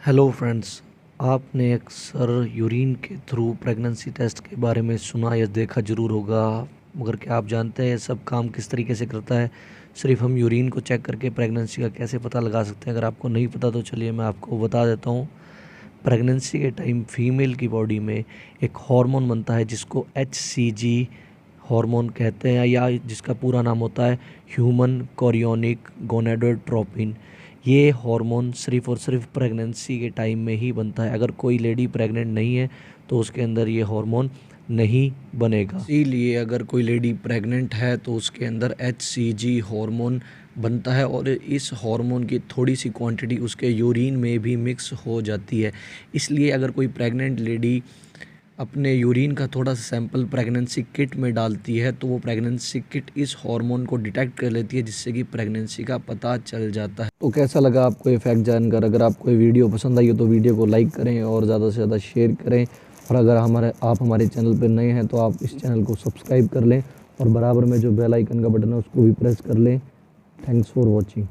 Hello friends, आपने अक्सर urine के थ्रू प्रेगनेंसी टेस्ट के बारे में सुना या देखा ज़रूर होगा। मगर क्या आप जानते हैं ये सब काम किस तरीके से करता है? सिर्फ हम यूरिन को चेक करके प्रेगनेंसी का कैसे पता लगा सकते हैं? अगर आपको नहीं पता तो चलिए मैं आपको बता देता हूँ। प्रेगनेंसी के टाइम फीमेल की बॉडी में एक हार्मोन बनता है जिसको HCG हार्मोन कहते हैं, या जिसका पूरा नाम होता है ह्यूमन कोरियोनिक गोनेडोट्रोपिन। ये हार्मोन सिर्फ़ और सिर्फ प्रेगनेंसी के टाइम में ही बनता है। अगर कोई लेडी प्रेग्नेंट नहीं है तो उसके अंदर ये हार्मोन नहीं बनेगा। इसीलिए अगर कोई लेडी प्रेग्नेंट है तो उसके अंदर HCG हार्मोन बनता है और इस हार्मोन की थोड़ी सी क्वांटिटी उसके यूरिन में भी मिक्स हो जाती है। इसलिए अगर कोई प्रेग्नेंट लेडी अपने यूरिन का थोड़ा सा सैंपल प्रेगनेंसी किट में डालती है तो वो प्रेगनेंसी किट इस हार्मोन को डिटेक्ट कर लेती है, जिससे कि प्रेगनेंसी का पता चल जाता है। तो कैसा लगा आपको ये फैक्ट जानकर? अगर आपको ये वीडियो पसंद आई हो तो वीडियो को लाइक करें और ज़्यादा से ज़्यादा शेयर करें। और अगर आप हमारे चैनल पर नए हैं तो आप इस चैनल को सब्सक्राइब कर लें और बराबर में जो बेल आइकन का बटन है उसको भी प्रेस कर लें। Thanks for watching.